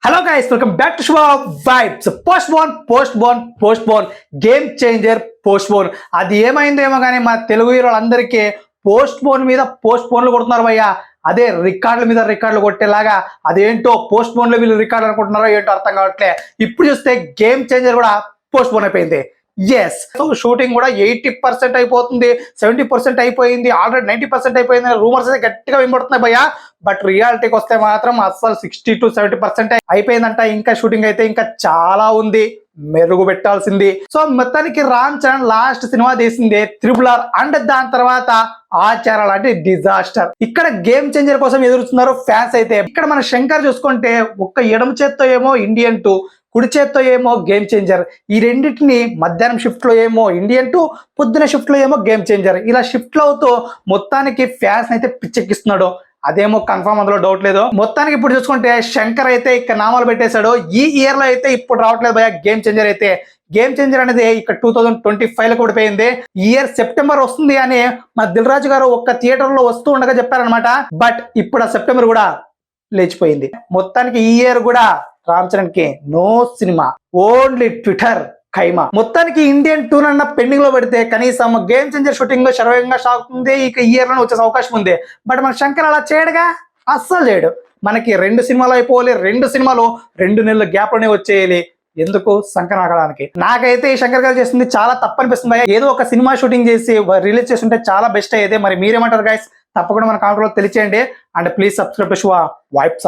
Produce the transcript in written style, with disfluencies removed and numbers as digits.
Hello guys, welcome back to Shubha vibes. Postpone game changer పోన్. అది ఏమైందేమో కానీ మా తెలుగు హీరోలందరికీ పోస్ట్ పోన్లు కొడుతున్నారు భయ్యా. అదే రికార్డుల మీద రికార్డులు కొట్టేలాగా అదేంటో పోన్లో వీళ్ళు రికార్డు అనుకుంటున్నారో ఏంటో అర్థం కావట్లే. ఇప్పుడు చూస్తే గేమ్ చేంజర్ కూడా పోన్ అయిపోయింది. ఎస్, షూటింగ్ కూడా 80% అయిపోతుంది, 70% అయిపోయింది, ఆల్రెడీ 90% అయిపోయింది. రూమర్స్ అయితే గట్టిగా వినబడుతున్నాయి భయ్యా. బట్ రియాలిటీకి వస్తే మాత్రం అసలు 60 to 70% అయిపోయిందంట. ఇంకా షూటింగ్ అయితే ఇంకా చాలా ఉంది, మెరుగు పెట్టాల్సింది. సో మొత్తానికి రామ్ చరణ్ లాస్ట్ సినిమా తీసింది RRR, అండ్ దాని తర్వాత ఆచార లాంటి డిజాస్టర్. ఇక్కడ గేమ్ చేంజర్ కోసం ఎదురుతున్నారు ఫ్యాన్స్. అయితే ఇక్కడ మన శంకర్ చూసుకుంటే ఒక్క ఎడమ చేత్తో ఏమో ఇండియన్ 2, కుడి చేత్తో ఏమో గేమ్ చేంజర్. ఈ రెండింటిని మధ్యాహ్నం షిఫ్ట్ లో ఏమో ఇండియన్ 2, పొద్దున షిఫ్ట్ లో ఏమో గేమ్ చేంజర్, ఇలా షిఫ్ట్ లో అవుతూ మొత్తానికి ఫ్యాన్స్ అయితే పిచ్చెక్కిస్తున్నాడు. అదేమో కన్ఫర్మ్, అందులో డౌట్ లేదు. మొత్తానికి ఇప్పుడు చూసుకుంటే శంకర్ అయితే ఇక్కడ నామాలు పెట్టేశాడు. ఈ ఇయర్ లో అయితే ఇప్పుడు రావట్లేదు భయ గేమ్ చేంజర్ అయితే. గేమ్ చేంజర్ అనేది ఇక్కడ 2025 లో పడిపోయింది. ఈ ఇయర్ సెప్టెంబర్ వస్తుంది అని మా దిల్ రాజు గారు ఒక్క థియేటర్ లో వస్తూ ఉండగా చెప్పారనమాట. బట్ ఇప్పుడు ఆ సెప్టెంబర్ కూడా లేచిపోయింది. మొత్తానికి ఈ ఇయర్ కూడా రామ్ చరణ్ కి నో సినిమా, ఓన్లీ ట్విట్టర్ ఖైమా. మొత్తానికి ఇండియన్ 2 అన్న పెండింగ్ లో పెడితే కనీసం గేమ్ చేంజర్ షూటింగ్ లో శరవేగంగా సాగుతుంది. ఇక ఈ ఇయర్ లో వచ్చే అవకాశం ఉంది. బట్ మన శంకర్ అలా చేయడుగా, అస్సలు చేయడు. మనకి 2 సినిమాలు అయిపోవాలి, 2 సినిమాలు 2 నెలల గ్యాప్ లోనే వచ్చేయాలి. ఎందుకు సంకరం ఆగడానికి? నాకైతే ఈ శంకర్ గారు చేస్తుంది చాలా తప్పనిపిస్తుంది. ఏదో ఒక సినిమా షూటింగ్ చేసి రిలీజ్ చేస్తుంటే చాలా బెస్ట్ అయ్యేది. మరి మీరేమంటారు గైస్? తప్పకుండా మన కామెంట్ లో తెలియచేయండి. And please subscribe to Shubha vibes.